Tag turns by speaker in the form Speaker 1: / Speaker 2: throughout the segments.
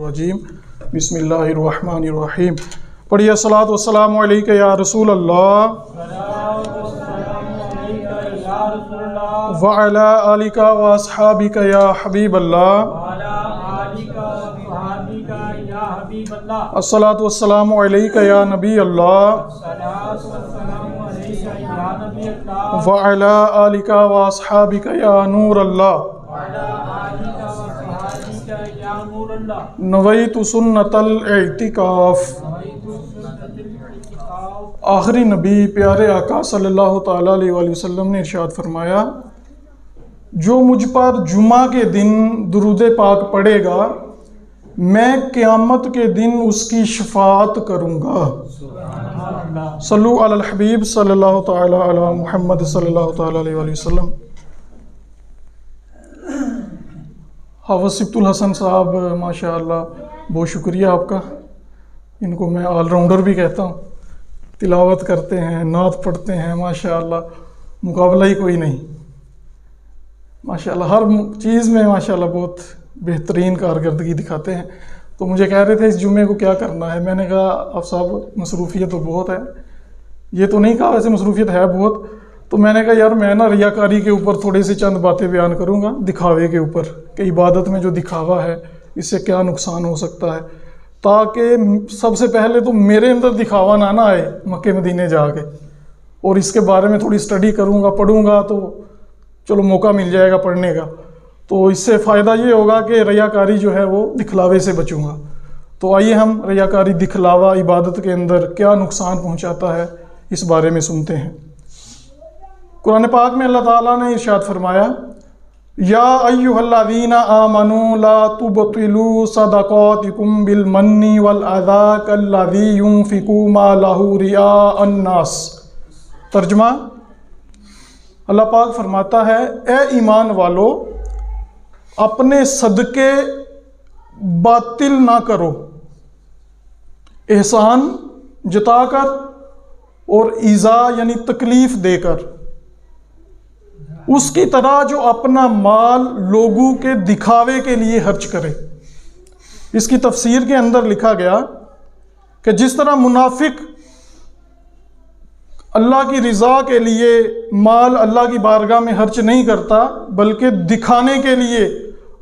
Speaker 1: الرجیم بسم اللہ الرحمن الرحیم۔ پڑھیے الصلاۃ والسلام علیک یا رسول اللہ وعلی آلک واصحابک یا حبیب اللہ۔ الصلاۃ والسلام علیک یا نبی اللہ وعلی آلک واصحابک یا نور اللہ۔ نویت سنت الاعتکاف۔ آخری نبی پیارے آقا صلی اللہ تعالیٰ علیہ وآلہ وسلم نے ارشاد فرمایا، جو مجھ پر جمعہ کے دن درود پاک پڑھے گا میں قیامت کے دن اس کی شفاعت کروں گا۔ صلو علی الحبیب صلی اللہ تعالیٰ علی محمد صلی اللہ تعالیٰ علیہ وآلہ وسلم۔ حافظ سبط الحسن صاحب ماشاء اللہ بہت شکریہ آپ کا، ان کو میں آل راؤنڈر بھی کہتا ہوں، تلاوت کرتے ہیں، نعت پڑھتے ہیں، ماشاء اللہ مقابلہ ہی کوئی نہیں، ماشاء اللہ ہر چیز میں ماشاء اللہ بہت بہترین کارکردگی دکھاتے ہیں۔ تو مجھے کہہ رہے تھے اس جمعے کو کیا کرنا ہے، میں نے کہا آپ صاحب مصروفیت تو بہت ہے، یہ تو نہیں کہا ویسے مصروفیت ہے بہت، تو میں نے کہا یار میں نا ریاکاری کے اوپر تھوڑی سی چند باتیں بیان کروں گا، دکھاوے کے اوپر کہ عبادت میں جو دکھاوا ہے اس سے کیا نقصان ہو سکتا ہے، تاکہ سب سے پہلے تو میرے اندر دکھاوا نہ آئے مکے مدینے جا کے، اور اس کے بارے میں تھوڑی سٹڈی کروں گا، پڑھوں گا تو چلو موقع مل جائے گا پڑھنے کا، تو اس سے فائدہ یہ ہوگا کہ ریاکاری جو ہے وہ دکھلاوے سے بچوں گا۔ تو آئیے ہم ریاکاری دکھلاوا عبادت کے اندر کیا نقصان پہنچاتا ہے اس بارے میں سنتے ہیں۔ قرآن پاک میں اللہ تعالیٰ نے ارشاد فرمایا، یا ایھا الذین آمنوا لا تبطلوا صدقاتکم بالمن والأذى کالذی ينفق مالہ رئاء الناس۔ ترجمہ، اللہ پاک فرماتا ہے اے ایمان والو اپنے صدقے باطل نہ کرو، احسان جتا کر اور ایذا یعنی تکلیف دے کر، اس کی طرح جو اپنا مال لوگوں کے دکھاوے کے لیے خرچ کرے۔ اس کی تفسیر کے اندر لکھا گیا کہ جس طرح منافق اللہ کی رضا کے لیے مال اللہ کی بارگاہ میں خرچ نہیں کرتا بلکہ دکھانے کے لیے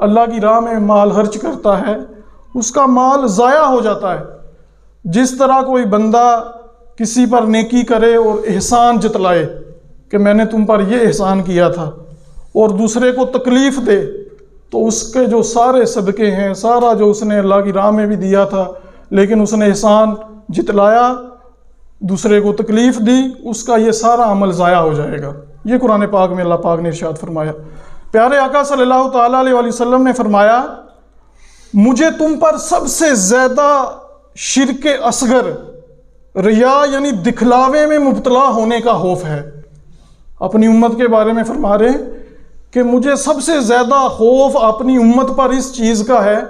Speaker 1: اللہ کی راہ میں مال خرچ کرتا ہے، اس کا مال ضائع ہو جاتا ہے۔ جس طرح کوئی بندہ کسی پر نیکی کرے اور احسان جتلائے کہ میں نے تم پر یہ احسان کیا تھا، اور دوسرے کو تکلیف دے، تو اس کے جو سارے صدقے ہیں، سارا جو اس نے اللہ کی راہ میں بھی دیا تھا لیکن اس نے احسان جتلایا، دوسرے کو تکلیف دی، اس کا یہ سارا عمل ضائع ہو جائے گا۔ یہ قرآن پاک میں اللہ پاک نے ارشاد فرمایا۔ پیارے آقا صلی اللہ تعالیٰ علیہ وآلہ وسلم نے فرمایا، مجھے تم پر سب سے زیادہ شرک اصغر، ریا یعنی دکھلاوے میں مبتلا ہونے کا خوف ہے۔ اپنی امت کے بارے میں فرما رہے ہیں کہ مجھے سب سے زیادہ خوف اپنی امت پر اس چیز کا ہے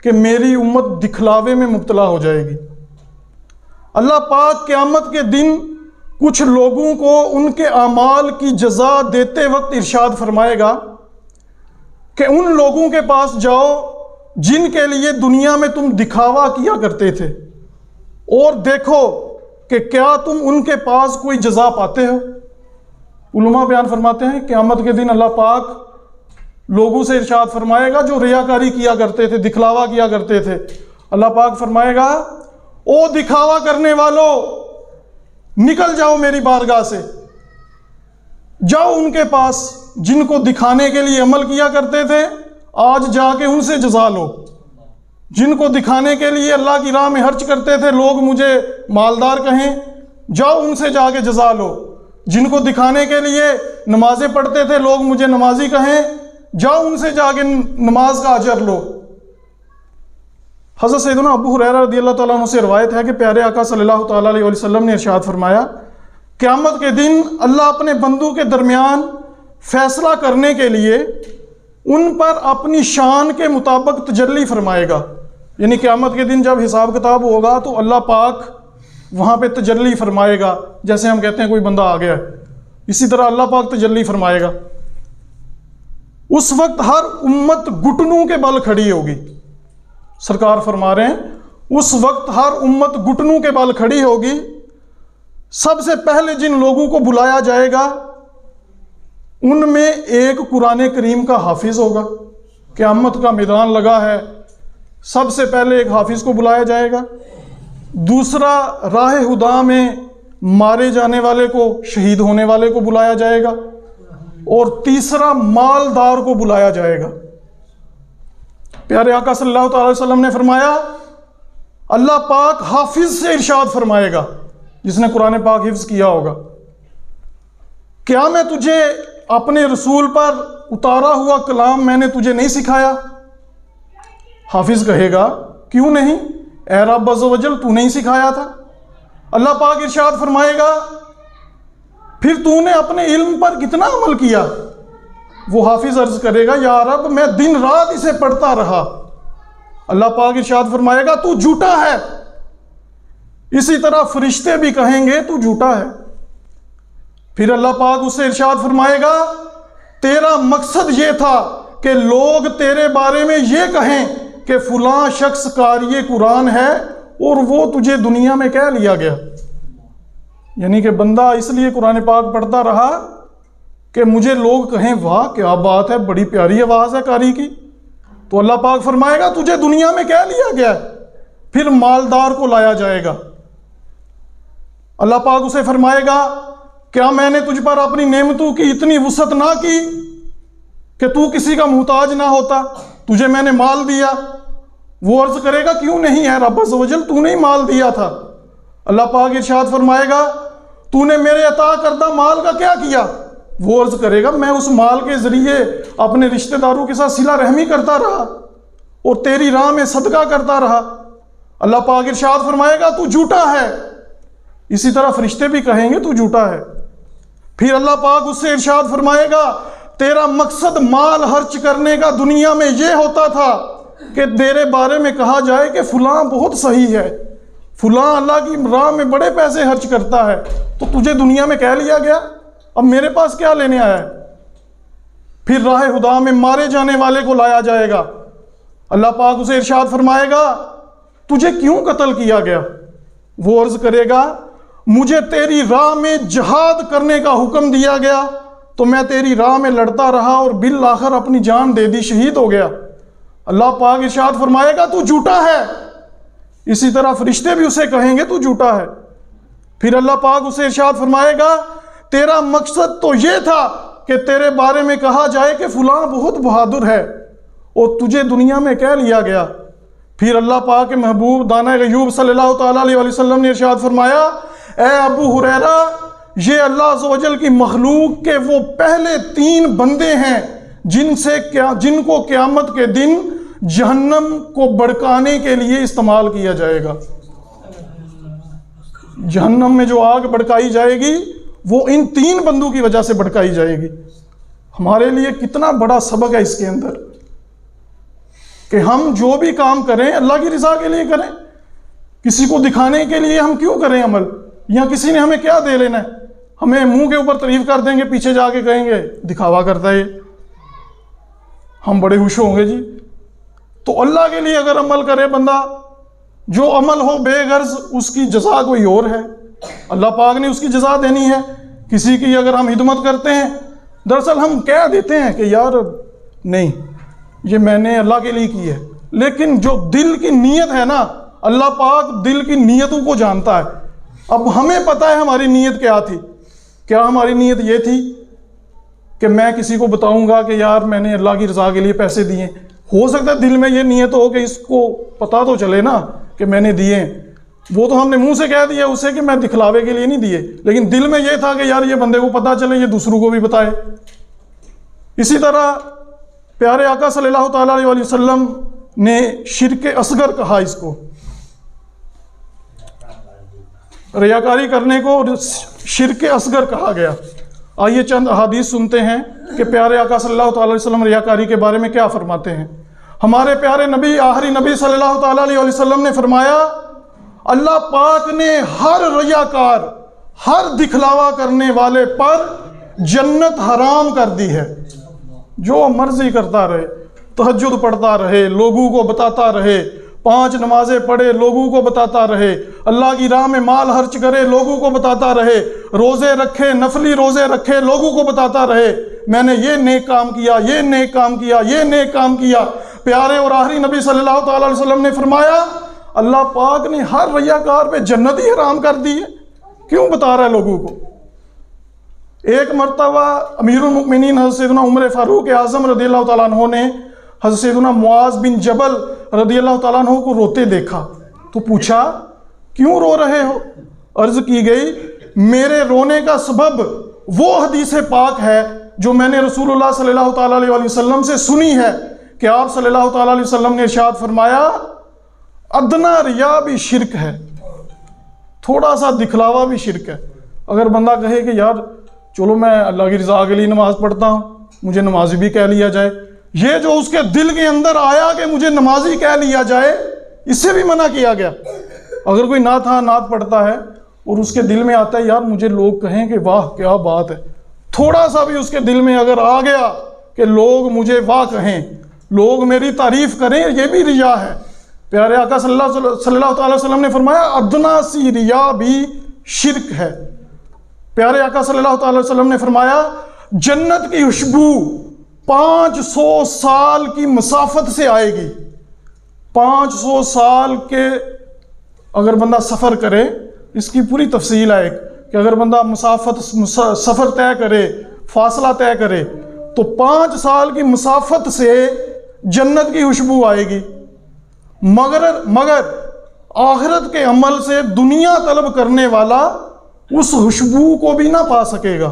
Speaker 1: کہ میری امت دکھلاوے میں مبتلا ہو جائے گی۔ اللہ پاک قیامت کے دن کچھ لوگوں کو ان کے اعمال کی جزا دیتے وقت ارشاد فرمائے گا کہ ان لوگوں کے پاس جاؤ جن کے لیے دنیا میں تم دکھاوا کیا کرتے تھے، اور دیکھو کہ کیا تم ان کے پاس کوئی جزا پاتے ہو۔ علماء بیان فرماتے ہیں قیامت کے دن اللہ پاک لوگوں سے ارشاد فرمائے گا جو ریاکاری کیا کرتے تھے، دکھلاوا کیا کرتے تھے، اللہ پاک فرمائے گا او دکھاوا کرنے والو نکل جاؤ میری بارگاہ سے، جاؤ ان کے پاس جن کو دکھانے کے لیے عمل کیا کرتے تھے، آج جا کے ان سے جزا لو۔ جن کو دکھانے کے لیے اللہ کی راہ میں خرچ کرتے تھے لوگ مجھے مالدار کہیں، جاؤ ان سے جا کے جزا لو۔ جن کو دکھانے کے لیے نمازیں پڑھتے تھے لوگ مجھے نمازی کہیں، جاؤ ان سے جا کے نماز کا اجر لو۔ حضرت سیدنا ابو ہریرہ رضی اللہ تعالیٰ عنہ سے روایت ہے کہ پیارے آقا صلی اللہ تعالیٰ علیہ وسلم نے ارشاد فرمایا، قیامت کے دن اللہ اپنے بندوں کے درمیان فیصلہ کرنے کے لیے ان پر اپنی شان کے مطابق تجلی فرمائے گا۔ یعنی قیامت کے دن جب حساب کتاب ہوگا تو اللہ پاک وہاں پہ تجلی فرمائے گا، جیسے ہم کہتے ہیں کوئی بندہ آ گیا ہے، اسی طرح اللہ پاک تجلی فرمائے گا۔ اس وقت ہر امت گھٹنوں کے بل کھڑی ہوگی، سرکار فرما رہے ہیں اس وقت ہر امت گھٹنوں کے بل کھڑی ہوگی، سب سے پہلے جن لوگوں کو بلایا جائے گا ان میں ایک قرآن کریم کا حافظ ہوگا۔ قیامت کا میدان لگا ہے، سب سے پہلے ایک حافظ کو بلایا جائے گا، دوسرا راہ خدا میں مارے جانے والے کو، شہید ہونے والے کو بلایا جائے گا، اور تیسرا مالدار کو بلایا جائے گا۔ پیارے آقا صلی اللہ تعالی وسلم نے فرمایا اللہ پاک حافظ سے ارشاد فرمائے گا، جس نے قرآن پاک حفظ کیا ہوگا، کیا میں تجھے اپنے رسول پر اتارا ہوا کلام میں نے تجھے نہیں سکھایا؟ حافظ کہے گا کیوں نہیں، اے رب عز و جل تو نہیں سکھایا تھا؟ اللہ پاک ارشاد فرمائے گا پھر تو نے اپنے علم پر کتنا عمل کیا؟ وہ حافظ عرض کرے گا یا رب میں دن رات اسے پڑھتا رہا۔ اللہ پاک ارشاد فرمائے گا تو جھوٹا ہے۔ اسی طرح فرشتے بھی کہیں گے تو جھوٹا ہے۔ پھر اللہ پاک اسے ارشاد فرمائے گا تیرا مقصد یہ تھا کہ لوگ تیرے بارے میں یہ کہیں کہ فلاں شخص قاری قرآن ہے اور وہ تجھے دنیا میں کہہ لیا گیا۔ یعنی کہ بندہ اس لیے قرآن پاک پڑھتا رہا کہ مجھے لوگ کہیں واہ کیا بات ہے، بڑی پیاری آواز ہے قاری کی، تو اللہ پاک فرمائے گا تجھے دنیا میں کہہ لیا گیا۔ پھر مالدار کو لایا جائے گا، اللہ پاک اسے فرمائے گا کیا میں نے تجھ پر اپنی نعمتوں کی اتنی وسعت نہ کی کہ تو کسی کا محتاج نہ ہوتا؟ تجھے میں نے مال دیا۔ وہ عرض کرے گا کیوں نہیں ہے رب عز و جل، تو نہیں مال دیا تھا؟ اللہ پاک ارشاد فرمائے گا تو نے میرے عطا کردہ مال کا کیا کیا؟ وہ عرض کرے گا میں اس مال کے ذریعے اپنے رشتہ داروں کے ساتھ صلہ رحمی کرتا رہا اور تیری راہ میں صدقہ کرتا رہا۔ اللہ پاک ارشاد فرمائے گا تو جھوٹا ہے۔ اسی طرح فرشتے بھی کہیں گے تو جھوٹا ہے۔ پھر اللہ پاک اس سے ارشاد فرمائے گا تیرا مقصد مال خرچ کرنے کا دنیا میں یہ ہوتا تھا کہ تیرے بارے میں کہا جائے کہ فلاں بہت صحیح ہے، فلاں اللہ کی راہ میں بڑے پیسے خرچ کرتا ہے، تو تجھے دنیا میں کہہ لیا گیا، اب میرے پاس کیا لینے آیا ہے؟ پھر راہ خدا میں مارے جانے والے کو لایا جائے گا، اللہ پاک اسے ارشاد فرمائے گا تجھے کیوں قتل کیا گیا؟ وہ عرض کرے گا مجھے تیری راہ میں جہاد کرنے کا حکم دیا گیا تو میں تیری راہ میں لڑتا رہا اور بالآخر اپنی جان دے دی، شہید ہو گیا۔ اللہ پاک ارشاد فرمائے گا تو جھوٹا ہے۔ اسی طرح فرشتے بھی اسے کہیں گے تو جھوٹا ہے۔ پھر اللہ پاک اسے ارشاد فرمائے گا تیرا مقصد تو یہ تھا کہ تیرے بارے میں کہا جائے کہ فلاں بہت بہادر ہے اور تجھے دنیا میں کہہ لیا گیا۔ پھر اللہ پاک کے محبوب دانہ غیوب صلی اللہ تعالیٰ علیہ وسلم نے ارشاد فرمایا اے ابو ہریرہ یہ اللہ عز و جل کی مخلوق کے وہ پہلے 3 بندے ہیں جن کو قیامت کے دن جہنم کو بھڑکانے کے لیے استعمال کیا جائے گا۔ جہنم میں جو آگ بھڑکائی جائے گی وہ ان 3 بندوں کی وجہ سے بھڑکائی جائے گی۔ ہمارے لیے کتنا بڑا سبق ہے اس کے اندر کہ ہم جو بھی کام کریں اللہ کی رضا کے لیے کریں، کسی کو دکھانے کے لیے ہم کیوں کریں عمل؟ یا کسی نے ہمیں کیا دے لینا ہے؟ ہمیں منہ کے اوپر تعریف کر دیں گے، پیچھے جا کے کہیں گے دکھاوا کرتا ہے، ہم بڑے خوش ہوں گے جی۔ تو اللہ کے لیے اگر عمل کرے بندہ، جو عمل ہو بے غرض اس کی جزا کوئی اور ہے، اللہ پاک نے اس کی جزا دینی ہے۔ کسی کی اگر ہم خدمت کرتے ہیں، دراصل ہم کہہ دیتے ہیں کہ یار نہیں یہ میں نے اللہ کے لیے کی ہے، لیکن جو دل کی نیت ہے نا، اللہ پاک دل کی نیتوں کو جانتا ہے۔ اب ہمیں پتہ ہے ہماری نیت کیا تھی۔ کیا ہماری نیت یہ تھی کہ میں کسی کو بتاؤں گا کہ یار میں نے اللہ کی رضا کے لیے پیسے دیے؟ ہو سکتا ہے دل میں یہ نیت ہو کہ اس کو پتہ تو چلے نا کہ میں نے دیے، وہ تو ہم نے منہ سے کہہ دیا اسے کہ میں دکھلاوے کے لیے نہیں دیے، لیکن دل میں یہ تھا کہ یار یہ بندے کو پتہ چلے، یہ دوسروں کو بھی بتائے۔ اسی طرح پیارے آقا صلی اللہ تعالیٰ علیہ وسلم نے شرک اصغر کہا، اس کو ریاکاری کرنے کو شرک اصغر کہا گیا۔ آئیے چند احادیث سنتے ہیں کہ پیارے آقا صلی اللہ تعالیٰ علیہ وسلم ریاکاری کے بارے میں کیا فرماتے ہیں۔ ہمارے پیارے نبی آخری نبی صلی اللہ تعالیٰ علیہ وسلم نے فرمایا اللہ پاک نے ہر ریاکار، ہر دکھلاوا کرنے والے پر جنت حرام کر دی ہے۔ جو مرضی کرتا رہے، تہجد پڑھتا رہے، لوگوں کو بتاتا رہے، 5 نمازیں پڑھے لوگوں کو بتاتا رہے، اللہ کی راہ میں مال خرچ کرے لوگوں کو بتاتا رہے، روزے رکھے نفلی روزے رکھے لوگوں کو بتاتا رہے میں نے یہ نیک کام کیا، یہ نیک کام کیا، یہ نیک کام کیا۔ پیارے اور آخری نبی صلی اللہ تعالیٰ علیہ وسلم نے فرمایا اللہ پاک نے ہر ریاکار پہ جنت ہی حرام کر دی ہے، کیوں بتا رہا ہے لوگوں کو؟ ایک مرتبہ امیر المؤمنین حضرت سیدنا عمر فاروق اعظم رضی اللہ تعالیٰ عنہ نے حضرت سیدنا معاذ بن جبل رضی اللہ تعالیٰ عنہ کو روتے دیکھا تو پوچھا کیوں رو رہے ہو؟ عرض کی گئی میرے رونے کا سبب وہ حدیث پاک ہے جو میں نے رسول اللہ صلی اللہ تعالیٰ علیہ وسلم سے سنی ہے کہ آپ صلی اللہ تعالیٰ علیہ وسلم نے ارشاد فرمایا ادنا ریا بھی شرک ہے، تھوڑا سا دکھلاوا بھی شرک ہے۔ اگر بندہ کہے کہ یار چلو میں اللہ کی رضا کے لیے نماز پڑھتا ہوں، مجھے نمازی بھی کہہ لیا جائے، یہ جو اس کے دل کے اندر آیا کہ مجھے نمازی کہہ لیا جائے، اس سے بھی منع کیا گیا۔ اگر کوئی نعت پڑھتا ہے اور اس کے دل میں آتا ہے یار مجھے لوگ کہیں کہ واہ کیا بات ہے، تھوڑا سا بھی اس کے دل میں اگر آ گیا کہ لوگ مجھے واہ کہیں، لوگ میری تعریف کریں، یہ بھی ریا ہے۔ پیارے آقا صلی اللہ تعالیٰ وسلم نے فرمایا ادنا سی ریا بھی شرک ہے۔ پیارے آقا صلی اللہ تعالیٰ وسلم نے فرمایا جنت کی خوشبو 500 سال کی مسافت سے آئے گی۔ 500 سال کے اگر بندہ سفر کرے، اس کی پوری تفصیل ہے کہ اگر بندہ سفر طے کرے، فاصلہ طے کرے تو 5 سال کی مسافت سے جنت کی خوشبو آئے گی، مگر آخرت کے عمل سے دنیا طلب کرنے والا اس خوشبو کو بھی نہ پا سکے گا۔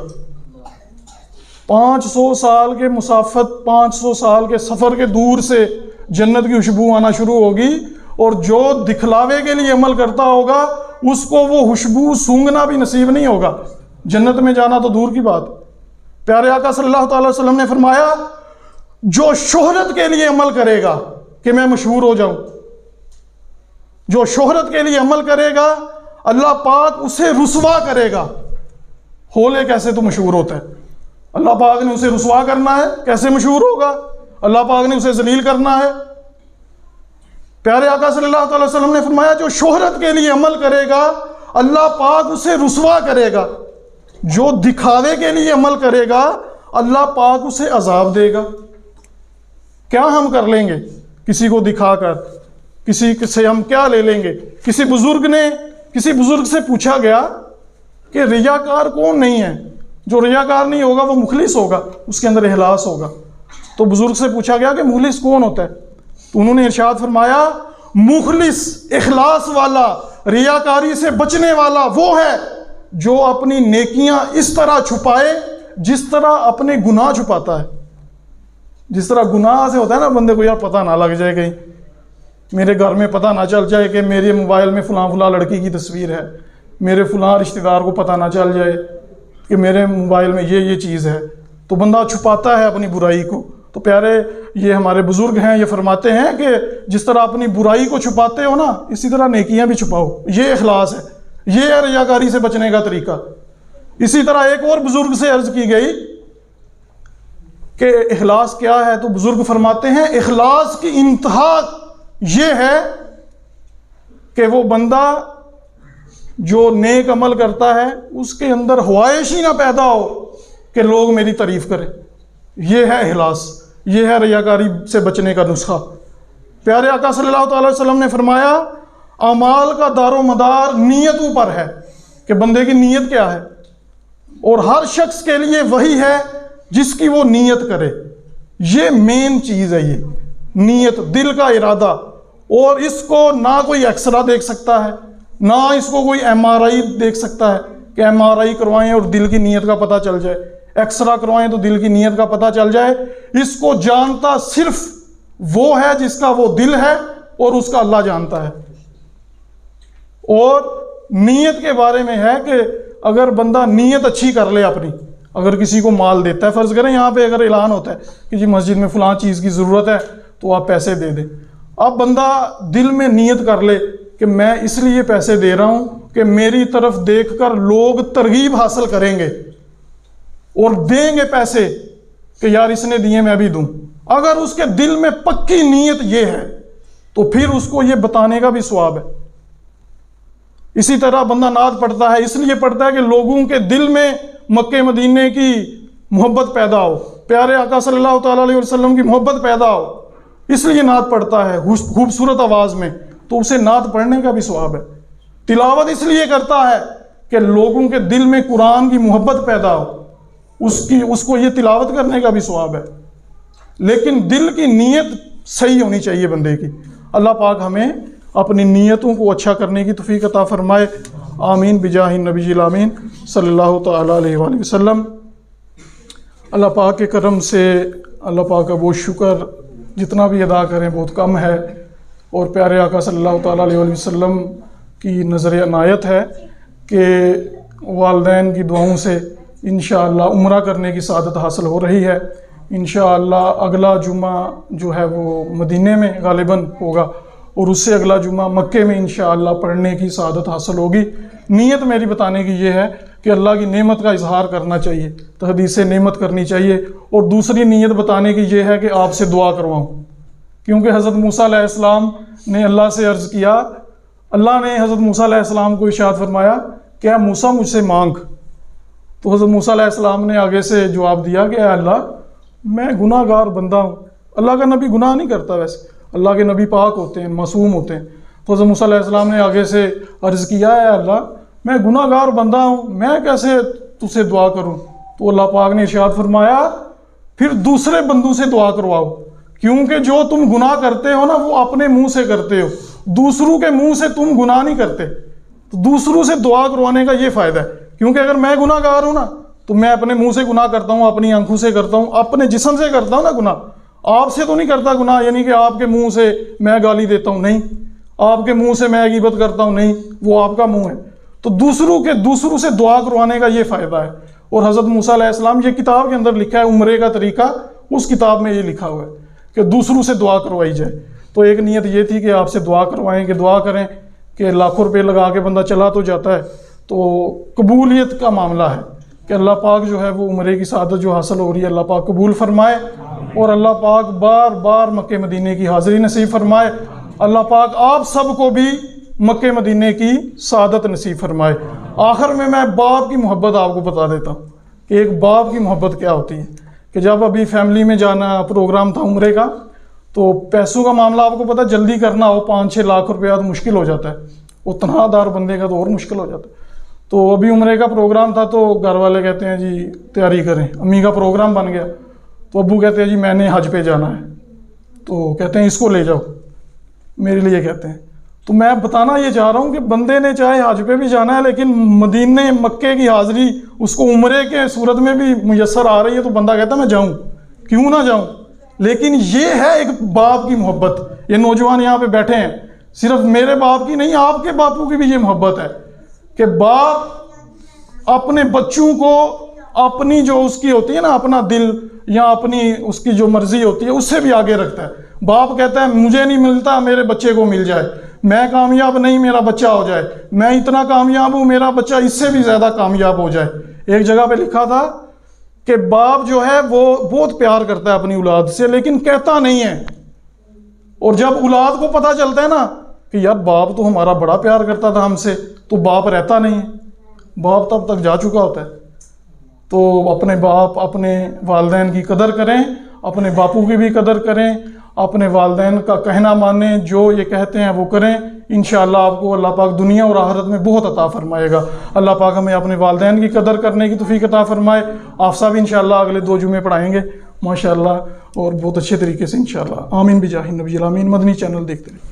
Speaker 1: 500 سال کے مسافت، 500 سال کے سفر کے دور سے جنت کی خوشبو آنا شروع ہوگی، اور جو دکھلاوے کے لیے عمل کرتا ہوگا اس کو وہ خوشبو سونگھنا بھی نصیب نہیں ہوگا، جنت میں جانا تو دور کی بات۔ پیارے آقا صلی اللہ تعالی وسلم نے فرمایا جو شہرت کے لیے عمل کرے گا کہ میں مشہور ہو جاؤں، جو شہرت کے لیے عمل کرے گا اللہ پاک اسے رسوا کرے گا۔ ہولے کیسے تو مشہور ہوتا ہے، اللہ پاک نے اسے رسوا کرنا ہے، کیسے مشہور ہوگا؟ اللہ پاک نے اسے ذلیل کرنا ہے۔ پیارے آقا صلی اللہ تعالی وسلم نے فرمایا جو شہرت کے لیے عمل کرے گا اللہ پاک اسے رسوا کرے گا، جو دکھاوے کے لیے عمل کرے گا اللہ پاک اسے عذاب دے گا۔ کیا ہم کر لیں گے کسی کو دکھا کر؟ کسی سے ہم کیا لے لیں گے؟ کسی بزرگ سے پوچھا گیا کہ ریاکار کون نہیں ہے؟ جو ریاکار نہیں ہوگا وہ مخلص ہوگا، اس کے اندر اخلاص ہوگا۔ تو بزرگ سے پوچھا گیا کہ مخلص کون ہوتا ہے؟ تو انہوں نے ارشاد فرمایا مخلص اخلاص والا، ریاکاری سے بچنے والا وہ ہے جو اپنی نیکیاں اس طرح چھپائے جس طرح اپنے گناہ چھپاتا ہے۔ جس طرح گناہ سے ہوتا ہے نا بندے کو یار پتہ نہ لگ جائے، کہیں میرے گھر میں پتہ نہ چل جائے کہ میرے موبائل میں فلاں لڑکی کی تصویر ہے، میرے فلاں رشتہ دار کو پتہ نہ چل جائے کہ میرے موبائل میں یہ چیز ہے، تو بندہ چھپاتا ہے اپنی برائی کو۔ تو پیارے یہ ہمارے بزرگ ہیں، یہ فرماتے ہیں کہ جس طرح اپنی برائی کو چھپاتے ہو نا، اسی طرح نیکیاں بھی چھپاؤ، یہ اخلاص ہے، یہ ہے ریاکاری سے بچنے کا طریقہ۔ اسی طرح ایک اور بزرگ سے عرض کی گئی کہ اخلاص کیا ہے، تو بزرگ فرماتے ہیں اخلاص کی انتہا یہ ہے کہ وہ بندہ جو نیک عمل کرتا ہے اس کے اندر خواہش ہی نہ پیدا ہو کہ لوگ میری تعریف کریں۔ یہ ہے اخلاص، یہ ہے ریاکاری سے بچنے کا نسخہ۔ پیارے آقا صلی اللہ تعالی وسلم نے فرمایا اعمال کا دار و مدار نیتوں پر ہے کہ بندے کی نیت کیا ہے، اور ہر شخص کے لیے وہی ہے جس کی وہ نیت کرے۔ یہ مین چیز ہے، یہ نیت، دل کا ارادہ، اور اس کو نہ کوئی ایکسرا دیکھ سکتا ہے، نہ اس کو کوئی ایم آر آئی دیکھ سکتا ہے کہ ایم آر آئی کروائیں اور دل کی نیت کا پتہ چل جائے، ایکسرا کروائیں تو دل کی نیت کا پتہ چل جائے۔ اس کو جانتا صرف وہ ہے جس کا وہ دل ہے، اور اس کا اللہ جانتا ہے۔ اور نیت کے بارے میں ہے کہ اگر بندہ نیت اچھی کر لے اپنی، اگر کسی کو مال دیتا ہے، فرض کریں یہاں پہ اگر اعلان ہوتا ہے کہ جی مسجد میں فلاں چیز کی ضرورت ہے تو آپ پیسے دے دیں، اب بندہ دل میں نیت کر لے کہ میں اس لیے پیسے دے رہا ہوں کہ میری طرف دیکھ کر لوگ ترغیب حاصل کریں گے اور دیں گے پیسے کہ یار اس نے دیے میں بھی دوں۔ اگر اس کے دل میں پکی نیت یہ ہے تو پھر اس کو یہ بتانے کا بھی ثواب ہے۔ اسی طرح بندہ نعت پڑھتا ہے، اس لیے پڑھتا ہے کہ لوگوں کے دل میں مکے مدینے کی محبت پیدا ہو، پیارے آقا صلی اللہ تعالیٰ علیہ وسلم کی محبت پیدا ہو، اس لیے نعت پڑھتا ہے خوبصورت آواز میں، تو اسے نعت پڑھنے کا بھی ثواب ہے۔ تلاوت اس لیے کرتا ہے کہ لوگوں کے دل میں قرآن کی محبت پیدا ہو، اس کو یہ تلاوت کرنے کا بھی ثواب ہے۔ لیکن دل کی نیت صحیح ہونی چاہیے بندے کی۔ اللہ پاک ہمیں اپنی نیتوں کو اچھا کرنے کی توفیق عطا فرمائے، آمین بجاہ النبی الامین صلی اللہ تعالیٰ علیہ وآلہ وسلم۔ اللہ پاک کے کرم سے اللہ پاک کا بہت شکر، جتنا بھی ادا کریں بہت کم ہے، اور پیارے آقا صلی اللہ تعالیٰ علیہ وآلہ وسلم کی نظر عنایت ہے کہ والدین کی دعاؤں سے انشاءاللہ عمرہ کرنے کی سعادت حاصل ہو رہی ہے۔ انشاءاللہ اگلا جمعہ جو ہے وہ مدینے میں غالباً ہوگا، اور اس سے اگلا جمعہ مکے میں انشاءاللہ پڑھنے کی سعادت حاصل ہوگی۔ نیت میری بتانے کی یہ ہے کہ اللہ کی نعمت کا اظہار کرنا چاہیے، تحدیث نعمت کرنی چاہیے، اور دوسری نیت بتانے کی یہ ہے کہ آپ سے دعا کرواؤں، کیونکہ حضرت موسیٰ علیہ السلام نے اللہ سے عرض کیا، اللہ نے حضرت موسیٰ علیہ السلام کو ارشاد فرمایا کہ اے موسیٰ مجھ سے مانگ، تو حضرت موسیٰ علیہ السلام نے آگے سے جواب دیا کہ اے اللہ میں گناہ گار بندہ ہوں۔ اللہ کا نبی گناہ نہیں کرتا، ویسے اللہ کے نبی پاک ہوتے ہیں، معصوم ہوتے ہیں۔ تو حضرت موسیٰ علیہ السلام نے آگے سے عرض کیا اے اللہ میں گناہ گار بندہ ہوں، میں کیسے تجھ سے دعا کروں؟ تو اللہ پاک نے ارشاد فرمایا پھر دوسرے بندوں سے دعا کرواؤ، کیونکہ جو تم گناہ کرتے ہو نا وہ اپنے منہ سے کرتے ہو، دوسروں کے منہ سے تم گناہ نہیں کرتے۔ تو دوسروں سے دعا کروانے کا یہ فائدہ ہے، کیونکہ اگر میں گناہ گار ہوں نا تو میں اپنے منہ سے گناہ کرتا ہوں، اپنی آنکھوں سے کرتا ہوں، اپنے جسم سے کرتا ہوں نا گناہ، آپ سے تو نہیں کرتا گناہ، یعنی کہ آپ کے منہ سے میں گالی دیتا ہوں، نہیں، آپ کے منہ سے میں غیبت کرتا ہوں، نہیں، وہ آپ کا منہ ہے۔ تو دوسروں سے دعا کروانے کا یہ فائدہ ہے۔ اور حضرت موسیٰ علیہ السلام، یہ کتاب کے اندر لکھا ہے عمرے کا طریقہ، اس کتاب میں یہ لکھا ہوا ہے کہ دوسروں سے دعا کروائی جائے۔ تو ایک نیت یہ تھی کہ آپ سے دعا کروائیں، کہ دعا کریں کہ لاکھوں روپے لگا کے بندہ چلا تو جاتا ہے، تو قبولیت کا معاملہ ہے کہ اللہ پاک جو ہے وہ عمرے کی سعادت جو حاصل ہو رہی ہے اللہ پاک قبول فرمائے، اور اللہ پاک بار بار مکہ مدینے کی حاضری نصیب فرمائے۔ اللہ پاک آپ سب کو بھی مکہ مدینے کی سعادت نصیب فرمائے۔ آخر میں باپ کی محبت آپ کو بتا دیتا ہوں کہ ایک باپ کی محبت کیا ہوتی ہے، کہ جب ابھی فیملی میں جانا پروگرام تھا عمرے کا، تو پیسوں کا معاملہ آپ کو پتہ جلدی کرنا ہو 5-6 لاکھ روپیہ تو مشکل ہو جاتا ہے، وہ تنہا دار بندے کا تو اور مشکل ہو جاتا ہے۔ تو ابھی عمرے کا پروگرام تھا تو گھر والے کہتے ہیں جی تیاری کریں، امی کا پروگرام بن گیا تو ابو کہتے ہیں جی میں نے حج پہ جانا ہے، تو کہتے ہیں اس کو لے جاؤ، میرے لیے کہتے ہیں۔ تو میں بتانا یہ چاہ رہا ہوں کہ بندے نے چاہے حج پہ بھی جانا ہے، لیکن مدینے مکے کی حاضری اس کو عمرے کے صورت میں بھی میسر آ رہی ہے، تو بندہ کہتا ہے میں جاؤں، کیوں نہ جاؤں۔ لیکن یہ ہے ایک باپ کی محبت۔ یہ نوجوان یہاں پہ بیٹھے ہیں، صرف میرے باپ کی نہیں، آپ کے باپوں کی بھی یہ محبت ہے کہ باپ اپنے بچوں کو اپنی جو اس کی ہوتی ہے نا اپنا دل یا اپنی اس کی جو مرضی ہوتی ہے اس سے بھی آگے رکھتا ہے۔ باپ کہتا ہے مجھے نہیں ملتا میرے بچے کو مل جائے، میں کامیاب نہیں میرا بچہ ہو جائے، میں اتنا کامیاب ہوں میرا بچہ اس سے بھی زیادہ کامیاب ہو جائے۔ ایک جگہ پہ لکھا تھا کہ باپ جو ہے وہ بہت پیار کرتا ہے اپنی اولاد سے، لیکن کہتا نہیں ہے، اور جب اولاد کو پتہ چلتا ہے نا کہ یار باپ تو ہمارا بڑا پیار کرتا تھا ہم سے، تو باپ رہتا نہیں ہے، باپ تب تک جا چکا ہوتا ہے۔ تو اپنے باپ اپنے والدین کی قدر کریں، اپنے باپوں کی بھی قدر کریں، اپنے والدین کا کہنا مانیں، جو یہ کہتے ہیں وہ کریں، انشاءاللہ آپ کو اللہ پاک دنیا اور آخرت میں بہت عطا فرمائے گا۔ اللہ پاک ہمیں اپنے والدین کی قدر کرنے کی توفیق عطا فرمائے۔ آپ صاحب انشاءاللہ اگلے 2 جمعے پڑھائیں گے ماشاءاللہ، اور بہت اچھے طریقے سے انشاءاللہ۔ آمین بجاہ النبی الامین۔ مدنی چینل دیکھتے رہیں۔